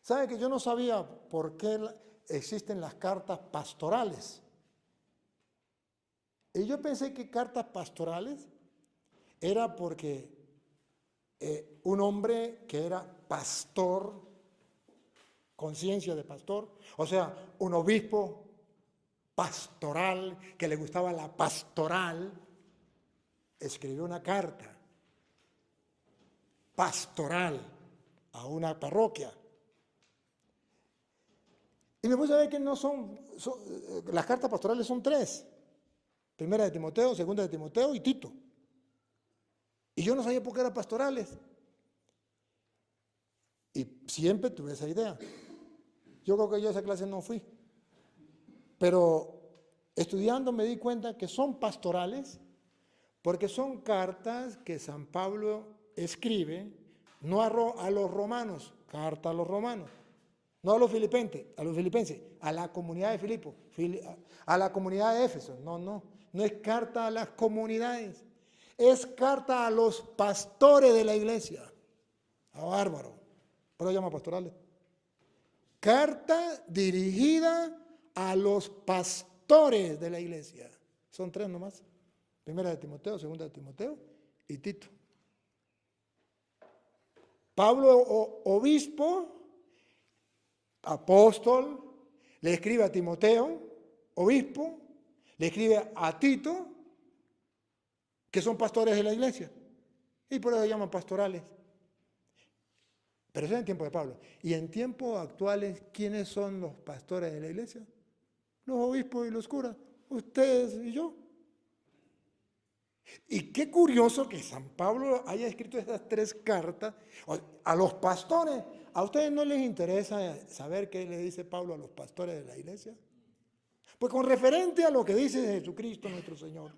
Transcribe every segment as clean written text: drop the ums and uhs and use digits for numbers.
¿Sabe que yo no sabía por qué existen las cartas pastorales? Y yo pensé que cartas pastorales era porque un hombre que era pastor, conciencia de pastor, o sea, un obispo pastoral, que le gustaba la pastoral, escribió una carta pastoral a una parroquia. Y me puse a ver que no las cartas pastorales son tres. Primera de Timoteo, segunda de Timoteo y Tito. Y yo no sabía por qué eran pastorales. Y siempre tuve esa idea. Yo creo que yo a esa clase no fui. Pero estudiando me di cuenta que son pastorales porque son cartas que San Pablo escribe, no a los romanos, carta a los romanos, no a los filipenses, a la comunidad de Filipo, a la comunidad de Éfeso. No es carta a las comunidades, es carta a los pastores de la iglesia. A bárbaro, por eso llama pastorales. Carta dirigida a los pastores de la iglesia. Son tres nomás. Primera de Timoteo, segunda de Timoteo y Tito. Pablo, obispo, apóstol, le escribe a Timoteo, obispo, le escribe a Tito, que son pastores de la iglesia. Y por eso llaman pastorales. Pero eso es en tiempo de Pablo. Y en tiempos actuales, ¿quiénes son los pastores de la iglesia? Los obispos y los curas, ustedes y yo. Y qué curioso que San Pablo haya escrito estas tres cartas a los pastores. ¿A ustedes no les interesa saber qué le dice Pablo a los pastores de la iglesia? Pues con referente a lo que dice Jesucristo nuestro Señor,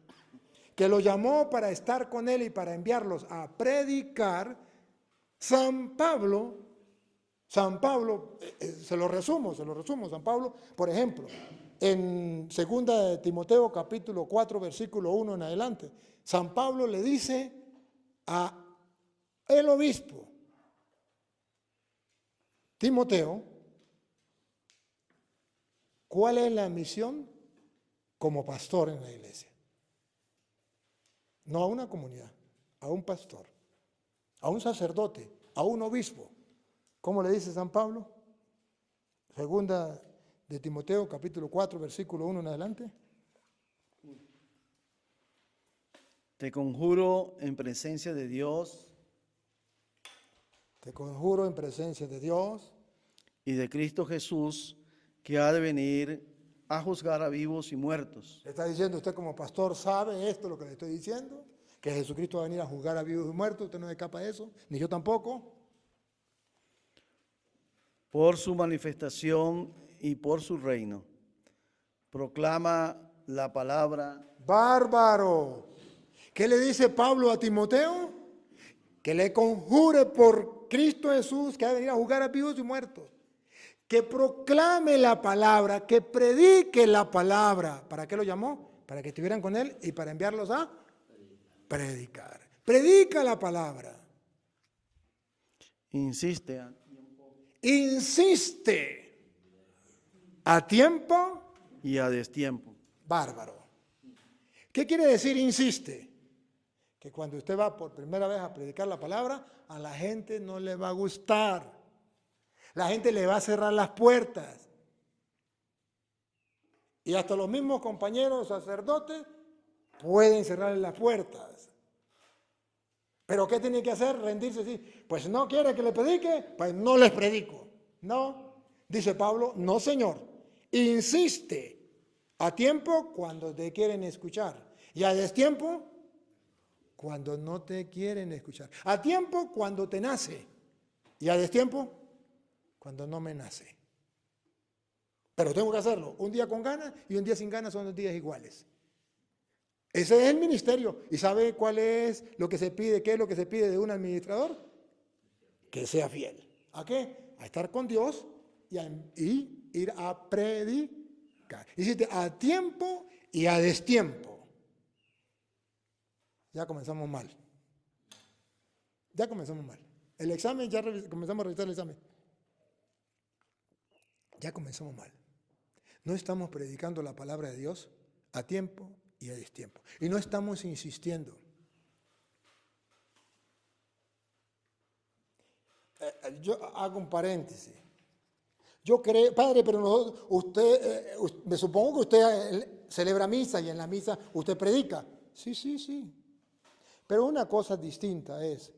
que lo llamó para estar con Él y para enviarlos a predicar, San Pablo, se lo resumo, San Pablo, por ejemplo, en 2 de Timoteo capítulo 4, versículo 1 en adelante, San Pablo le dice a el obispo Timoteo, ¿cuál es la misión como pastor en la iglesia? No a una comunidad, a un pastor, a un sacerdote, a un obispo. ¿Cómo le dice San Pablo? Segunda de Timoteo, capítulo 4, versículo 1 en adelante. Te conjuro en presencia de Dios Te conjuro en presencia de Dios y de Cristo Jesús, que ha de venir a juzgar a vivos y muertos. Le está diciendo usted como pastor, ¿sabe esto lo que le estoy diciendo? Que Jesucristo va a venir a juzgar a vivos y muertos. Usted no escapa de eso, ni yo tampoco. Por su manifestación y por su reino. Proclama la palabra. Bárbaro. ¿Qué le dice Pablo a Timoteo? Que le conjure por Cristo Jesús que ha de venir a juzgar a vivos y muertos. Que proclame la palabra, que predique la palabra. ¿Para qué lo llamó? Para que estuvieran con él y para enviarlos a predicar. Predica la palabra. Insiste. Insiste a tiempo Y a destiempo. bárbaro. ¿Qué quiere decir insiste? Que cuando usted va por primera vez a predicar la palabra, a la gente no le va a gustar. La gente le va a cerrar las puertas. Y hasta los mismos compañeros sacerdotes pueden cerrarle las puertas. ¿Pero qué tiene que hacer? Rendirse así. Pues no quiere que le predique, pues no les predico. No, dice Pablo, no señor. Insiste a tiempo cuando te quieren escuchar. Y a destiempo cuando no te quieren escuchar. A tiempo cuando te nace. Y a destiempo cuando no me nace. Pero tengo que hacerlo. Un día con ganas y un día sin ganas son 2 días iguales. Ese es el ministerio. ¿Y sabe cuál es lo que se pide? ¿Qué es lo que se pide de un administrador? Que sea fiel. ¿A qué? A estar con Dios y ir a predicar. Hiciste a tiempo y a destiempo. Ya comenzamos mal. Ya comenzamos mal. El examen, ya comenzamos a revisar el examen. Ya comenzamos mal. No estamos predicando la palabra de Dios a tiempo y a destiempo. Y no estamos insistiendo. Yo hago un paréntesis. Yo creo, padre, pero me supongo que usted celebra misa y en la misa usted predica. Sí, sí, sí. Pero una cosa distinta es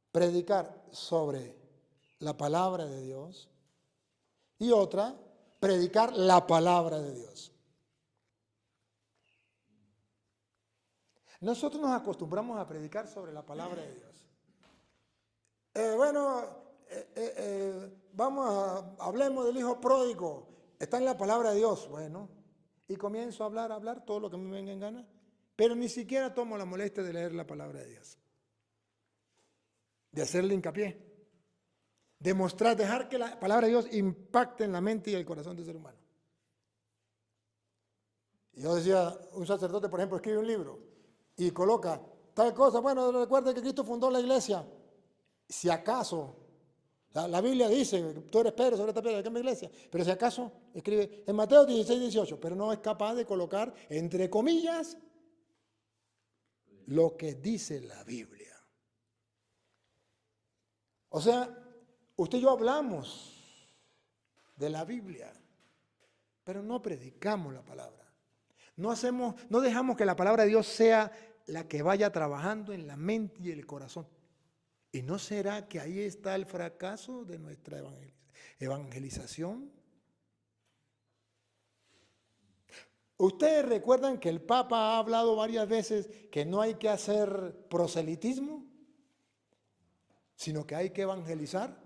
predicar sobre la palabra de Dios y otra, predicar la palabra de Dios. Nosotros nos acostumbramos a predicar sobre la palabra de Dios. Hablemos del hijo pródigo. Está en la palabra de Dios. Bueno, y comienzo a hablar todo lo que me venga en gana, pero ni siquiera tomo la molestia de leer la palabra de Dios, de hacerle hincapié, de mostrar, dejar que la palabra de Dios impacte en la mente y el corazón del ser humano. Yo decía, un sacerdote, por ejemplo, escribe un libro y coloca tal cosa. Bueno, recuerda que Cristo fundó la iglesia. Si acaso, la Biblia dice, tú eres Pedro, sobre esta piedra, ¿qué es mi iglesia? Pero si acaso, escribe en Mateo 16, 18, pero no es capaz de colocar, entre comillas, lo que dice la Biblia. O sea, usted y yo hablamos de la Biblia, pero no predicamos la palabra. No dejamos que la palabra de Dios sea la que vaya trabajando en la mente y el corazón. ¿Y no será que ahí está el fracaso de nuestra evangelización? Ustedes recuerdan que el Papa ha hablado varias veces que no hay que hacer proselitismo, sino que hay que evangelizar.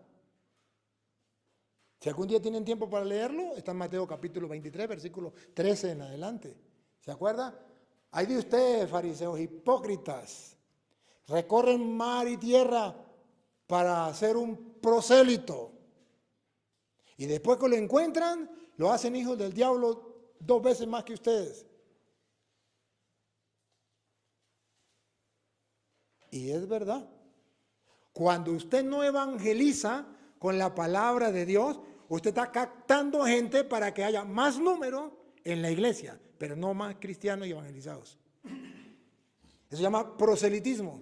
Si algún día tienen tiempo para leerlo, está en Mateo capítulo 23, versículo 13 en adelante. ¿Se acuerda? Hay de ustedes, fariseos hipócritas, recorren mar y tierra para hacer un prosélito. Y después que lo encuentran, lo hacen hijos del diablo 2 veces más que ustedes. Y es verdad. Cuando usted no evangeliza con la palabra de Dios, usted está captando gente para que haya más número en la iglesia, pero no más cristianos y evangelizados. Eso se llama proselitismo.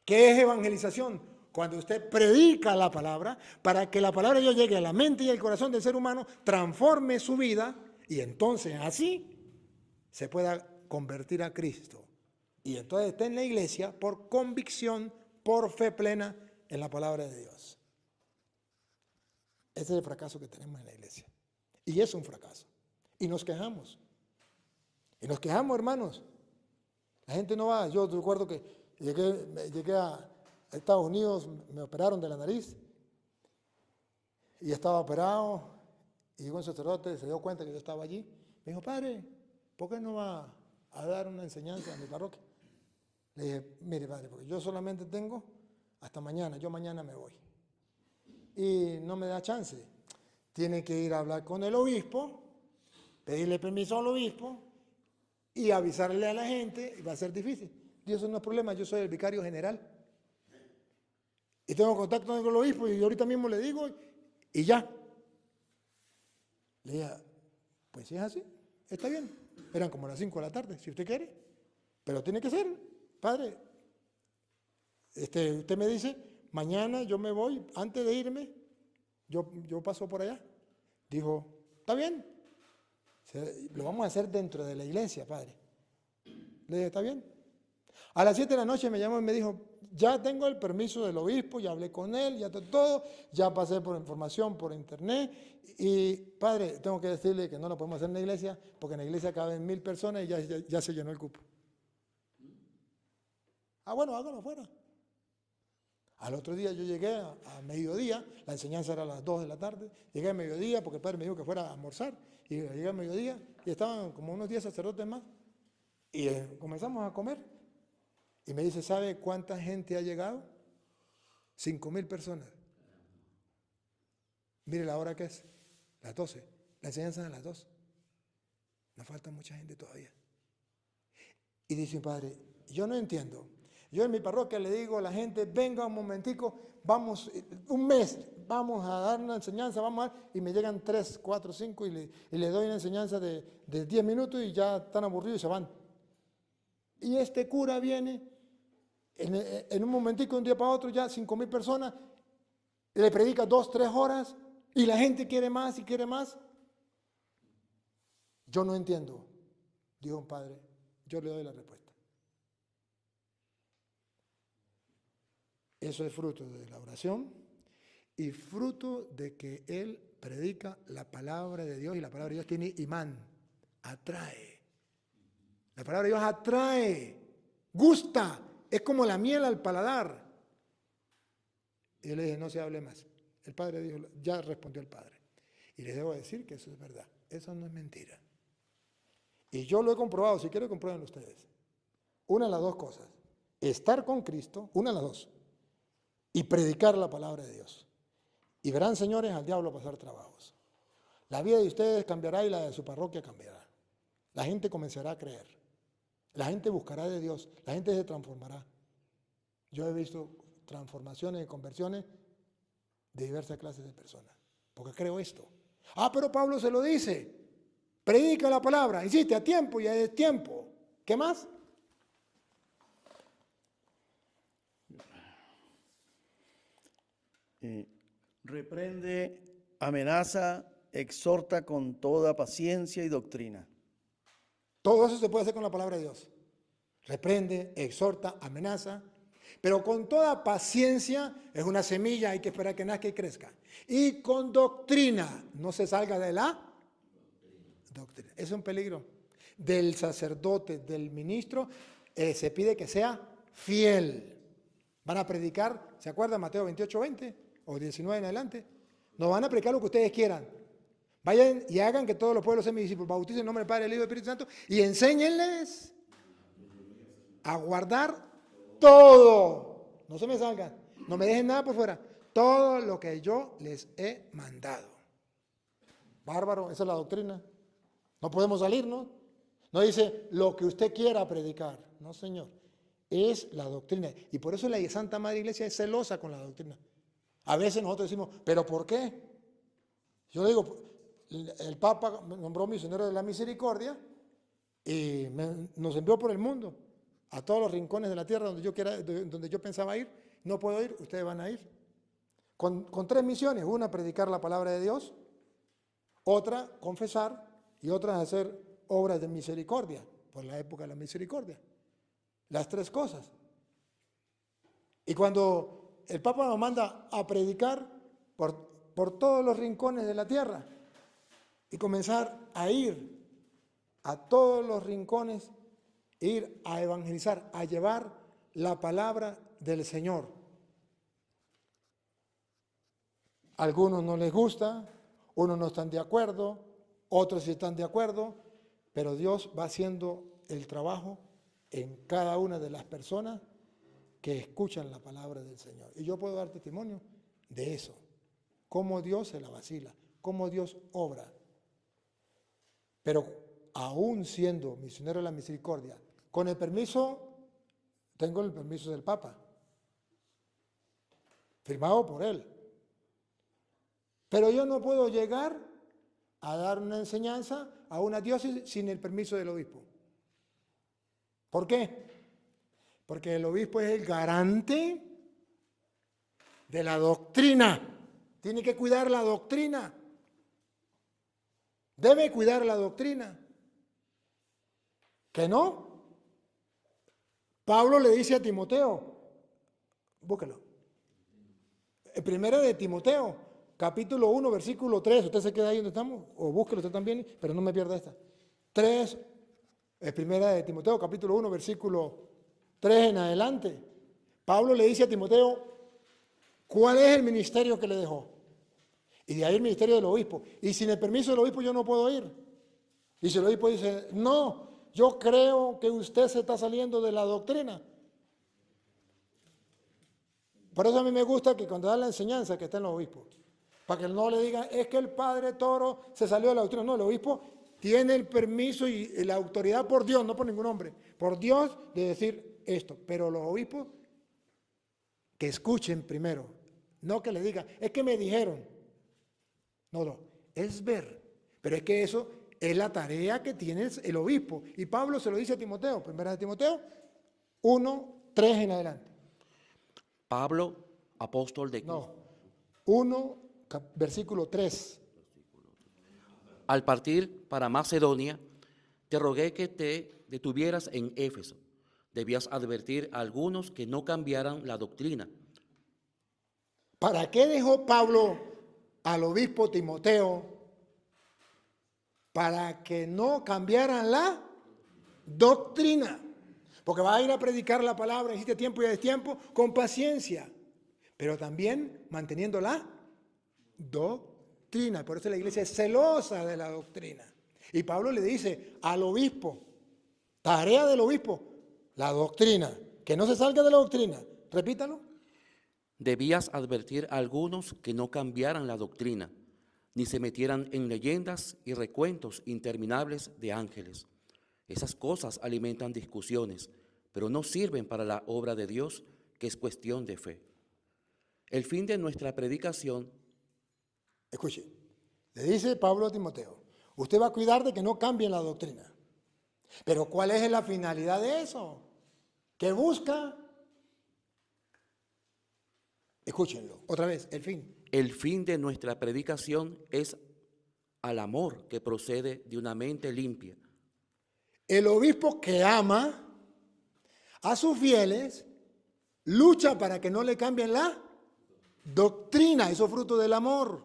¿Qué es evangelización? Cuando usted predica la palabra para que la palabra de Dios llegue a la mente y al corazón del ser humano, transforme su vida y entonces así se pueda convertir a Cristo. Y entonces está en la iglesia por convicción, por fe plena en la palabra de Dios. Ese es el fracaso que tenemos en la iglesia. Y es un fracaso. Y nos quejamos. Y nos quejamos, hermanos. La gente no va. Yo recuerdo que llegué a Estados Unidos, me operaron de la nariz. Y estaba operado. Y un sacerdote se dio cuenta que yo estaba allí. Me dijo, padre, ¿por qué no va a dar una enseñanza a mi parroquia? Le dije, mire, padre, porque yo solamente tengo hasta mañana. Yo mañana me voy. Y no me da chance. Tiene que ir a hablar con el obispo, pedirle permiso al obispo y avisarle a la gente, y va a ser difícil. Y eso no es problema, yo soy el vicario general. Y tengo contacto con el obispo y ahorita mismo le digo y ya. Le dije, pues si es así, está bien. Eran como las 5 de la tarde, si usted quiere. Pero tiene que ser, padre. Usted me dice, mañana yo me voy, antes de irme, yo paso por allá. Dijo, está bien, lo vamos a hacer dentro de la iglesia, padre. Le dije, está bien. A las 7 de la noche me llamó y me dijo, ya tengo el permiso del obispo, ya hablé con él, ya todo, ya pasé por información por internet. Y padre, tengo que decirle que no lo podemos hacer en la iglesia, porque en la iglesia caben 1000 personas y ya se llenó el cupo. Ah, bueno, hágalo afuera. Al otro día yo llegué a mediodía, la enseñanza era a las 2 de la tarde, llegué a mediodía porque el padre me dijo que fuera a almorzar, y llegué a mediodía y estaban como unos 10 sacerdotes más, y comenzamos a comer, y me dice, ¿sabe cuánta gente ha llegado? 5000 personas. Mire la hora que es, las 12, la enseñanza es a las 2, nos falta mucha gente todavía. Y dice mi padre, yo no entiendo, Yo en mi parroquia le digo a la gente, venga un momentico, vamos, un mes, vamos a dar una enseñanza, vamos a dar, y me llegan 3, 4, 5 y le doy una enseñanza de 10 minutos y ya están aburridos y se van. Y este cura viene, en un momentico, de un día para otro, ya 5,000 personas, le predica 2, 3 horas y la gente quiere más y quiere más. Yo no entiendo, dijo un padre, yo le doy la respuesta. Eso es fruto de la oración y fruto de que él predica la palabra de Dios, y la palabra de Dios tiene imán, atrae. La palabra de Dios atrae, gusta, es como la miel al paladar. Y yo le dije, no se hable más. El padre dijo, ya respondió el padre. Y les debo decir que eso es verdad, eso no es mentira. Y yo lo he comprobado, si quieren compruébenlo ustedes. Una de las dos cosas, estar con Cristo, una de las dos, y predicar la palabra de Dios. Y verán, señores, al diablo pasar trabajos. La vida de ustedes cambiará y la de su parroquia cambiará. La gente comenzará a creer. La gente buscará de Dios. La gente se transformará. Yo he visto transformaciones y conversiones de diversas clases de personas. Porque creo esto. Ah, pero Pablo se lo dice. Predica la palabra. Insiste, a tiempo y a destiempo. ¿Qué más? Reprende, amenaza, exhorta con toda paciencia y doctrina. Todo eso se puede hacer con la palabra de Dios. Reprende, exhorta, amenaza, pero con toda paciencia. Es una semilla, hay que esperar que nazca y crezca. Y con doctrina, no se salga de la doctrina. Es un peligro. Del sacerdote, del ministro, se pide que sea fiel. Van a predicar, ¿se acuerdan? Mateo 28, 20 o 19 en adelante. No van a predicar lo que ustedes quieran. Vayan y hagan que todos los pueblos sean mis discípulos. Bauticen en nombre del Padre, del Hijo y del Espíritu Santo y enséñenles a guardar todo. No se me salgan. No me dejen nada por fuera. Todo lo que yo les he mandado. Bárbaro, esa es la doctrina. No podemos salirnos. No dice lo que usted quiera predicar. No, señor. Es la doctrina. Y por eso la Santa Madre Iglesia es celosa con la doctrina. A veces nosotros decimos, ¿pero por qué? Yo le digo, el Papa nombró misionero de la misericordia y nos envió por el mundo, a todos los rincones de la tierra donde yo pensaba ir. No puedo ir, ustedes van a ir. Con 3 misiones, una predicar la palabra de Dios, otra confesar y otra hacer obras de misericordia, por la época de la misericordia. Las 3 cosas. Y cuando el Papa nos manda a predicar por todos los rincones de la tierra y comenzar a ir a todos los rincones, ir a evangelizar, a llevar la palabra del Señor. A algunos no les gusta, unos no están de acuerdo, otros sí están de acuerdo, pero Dios va haciendo el trabajo en cada una de las personas que escuchan la palabra del Señor. Y yo puedo dar testimonio de eso, cómo Dios se la vacila, cómo Dios obra. Pero aún siendo misionero de la misericordia, con el permiso, tengo el permiso del Papa, firmado por él. Pero yo no puedo llegar a dar una enseñanza a una diócesis sin el permiso del obispo. ¿Por qué? Porque el obispo es el garante de la doctrina. Tiene que cuidar la doctrina. Debe cuidar la doctrina. ¿Que no? Pablo le dice a Timoteo, búsquelo. El primero de Timoteo, capítulo 1, versículo 3. Usted se queda ahí donde estamos, o búsquelo usted también, pero no me pierda esta. 3, primera de Timoteo, capítulo 1, versículo 3 en adelante. Pablo le dice a Timoteo, ¿cuál es el ministerio que le dejó? Y de ahí el ministerio del obispo. Y sin el permiso del obispo yo no puedo ir. Y si el obispo dice, no, yo creo que usted se está saliendo de la doctrina. Por eso a mí me gusta que cuando dan la enseñanza que estén los obispos. Para que no le digan, es que el padre Toro se salió de la doctrina. No, el obispo tiene el permiso y la autoridad por Dios, no por ningún hombre, por Dios de decir esto. Pero los obispos que escuchen primero, no que le digan, es que me dijeron. No, es ver. Pero es que eso es la tarea que tiene el obispo. Y Pablo se lo dice a Timoteo, primera de Timoteo 1, 3 en adelante. Pablo, apóstol de No, 1, versículo 3. Al partir para Macedonia, te rogué que te detuvieras en Éfeso. Debías advertir a algunos que no cambiaran la doctrina. ¿Para qué dejó Pablo al obispo Timoteo? Para que no cambiaran la doctrina. Porque va a ir a predicar la palabra en este tiempo y a destiempo con paciencia, pero también manteniendo la doctrina. Por eso la iglesia es celosa de la doctrina. Y Pablo le dice al obispo, tarea del obispo, la doctrina, que no se salga de la doctrina. Repítalo. Debías advertir a algunos que no cambiaran la doctrina, ni se metieran en leyendas y recuentos interminables de ángeles. Esas cosas alimentan discusiones, pero no sirven para la obra de Dios, que es cuestión de fe. El fin de nuestra predicación, Escuche, le dice Pablo a Timoteo, usted va a cuidar de que no cambien la doctrina. Pero ¿cuál es la finalidad de eso? ¿Qué busca? Escúchenlo, otra vez, el fin. el fin de nuestra predicación es al amor que procede de una mente limpia. El obispo que ama a sus fieles lucha para que no le cambien la doctrina, eso es fruto del amor.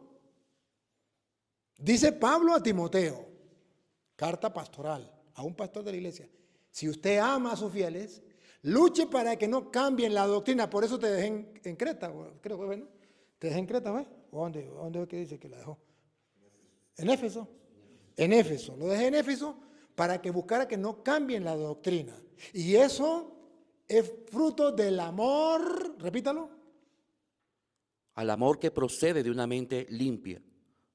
Dice Pablo a Timoteo, carta pastoral, a un pastor de la iglesia, si usted ama a sus fieles, luche para que no cambien la doctrina. Por eso te dejé en Creta, creo que bueno, te dejé en Creta, ¿ves? ¿O dónde es que dice que la dejó? En Éfeso. En Éfeso, lo dejé en Éfeso para que buscara que no cambien la doctrina. Y eso es fruto del amor, repítalo. Al amor que procede de una mente limpia,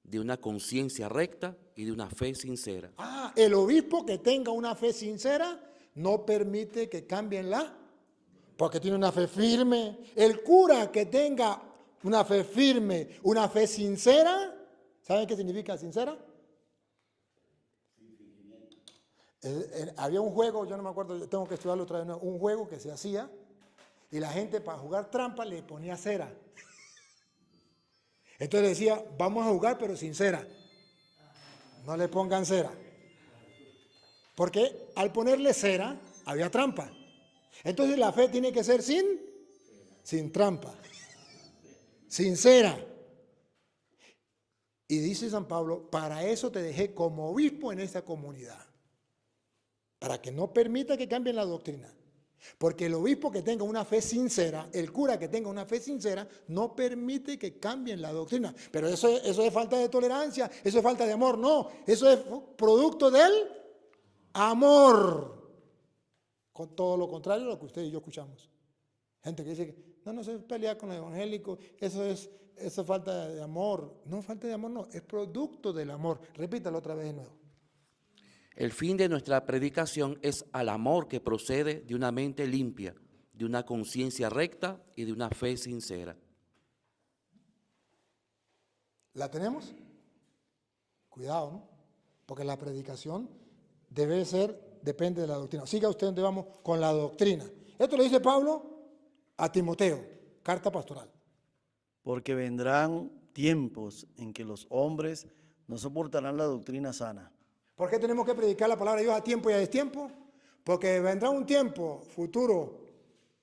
de una conciencia recta y de una fe sincera. El obispo que tenga una fe sincera no permite que cambien porque tiene una fe firme. El cura que tenga una fe firme, una fe sincera, ¿saben qué significa sincera? Había un juego, yo no me acuerdo, tengo que estudiarlo otra vez, un juego que se hacía y la gente para jugar trampa le ponía cera. Entonces decía, vamos a jugar pero sin cera. No le pongan cera. Porque al ponerle cera, había trampa. Entonces la fe tiene que ser sin trampa. Sincera. Y dice San Pablo, para eso te dejé como obispo en esta comunidad. Para que no permita que cambien la doctrina. Porque el obispo que tenga una fe sincera, el cura que tenga una fe sincera, no permite que cambien la doctrina. Pero eso es falta de tolerancia, eso es falta de amor. No, eso es producto del amor. Con todo lo contrario a lo que usted y yo escuchamos. Gente que dice, no se pelea con los evangélicos, eso es falta de amor. No, falta de amor no, es producto del amor. Repítalo otra vez de nuevo. El fin de nuestra predicación es al amor que procede de una mente limpia, de una conciencia recta y de una fe sincera. ¿La tenemos? Cuidado, ¿no? Porque la predicación depende de la doctrina. Siga usted donde vamos con la doctrina. Esto lo dice Pablo a Timoteo, carta pastoral. Porque vendrán tiempos en que los hombres no soportarán la doctrina sana. ¿Por qué tenemos que predicar la palabra de Dios a tiempo y a destiempo? Porque vendrá un tiempo futuro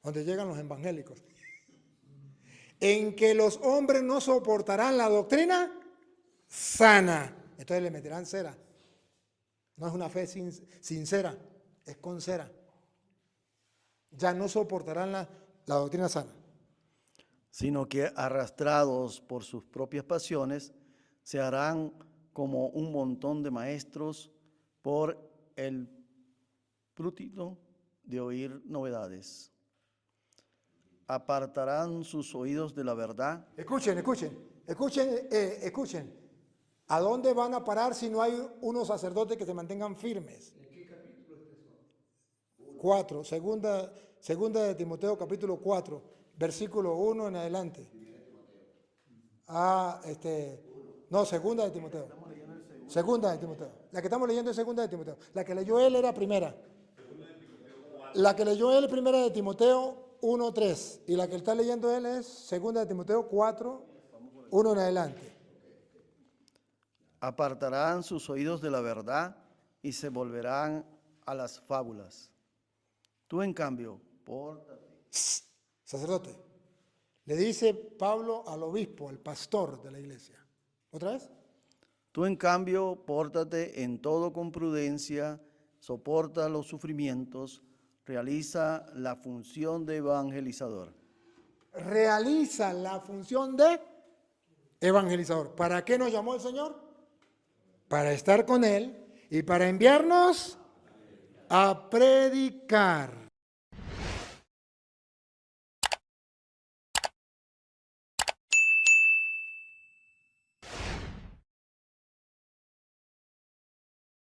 donde llegan los evangélicos, en que los hombres no soportarán la doctrina sana. Entonces le meterán cera. No es una fe sincera, es con cera. Ya no soportarán la doctrina sana. Sino que arrastrados por sus propias pasiones, se harán como un montón de maestros por el prurito de oír novedades. Apartarán sus oídos de la verdad. Escuchen. ¿A dónde van a parar si no hay unos sacerdotes que se mantengan firmes? ¿En qué capítulo es eso? 4, segunda de Timoteo, capítulo 4, versículo 1 en adelante. No, segunda de Timoteo. Segunda de Timoteo. La que estamos leyendo es segunda de Timoteo. La que leyó él era primera. La que leyó él primera de Timoteo 1:3. Y la que está leyendo él es segunda de Timoteo 4, 1 en adelante. Apartarán sus oídos de la verdad y se volverán a las fábulas. Tú, en cambio, pórtate. Sacerdote, le dice Pablo al obispo, al pastor de la iglesia. ¿Otra vez? Tú, en cambio, pórtate en todo con prudencia, soporta los sufrimientos, realiza la función de evangelizador. Realiza la función de evangelizador. ¿Para qué nos llamó el Señor? Para estar con Él y para enviarnos a predicar.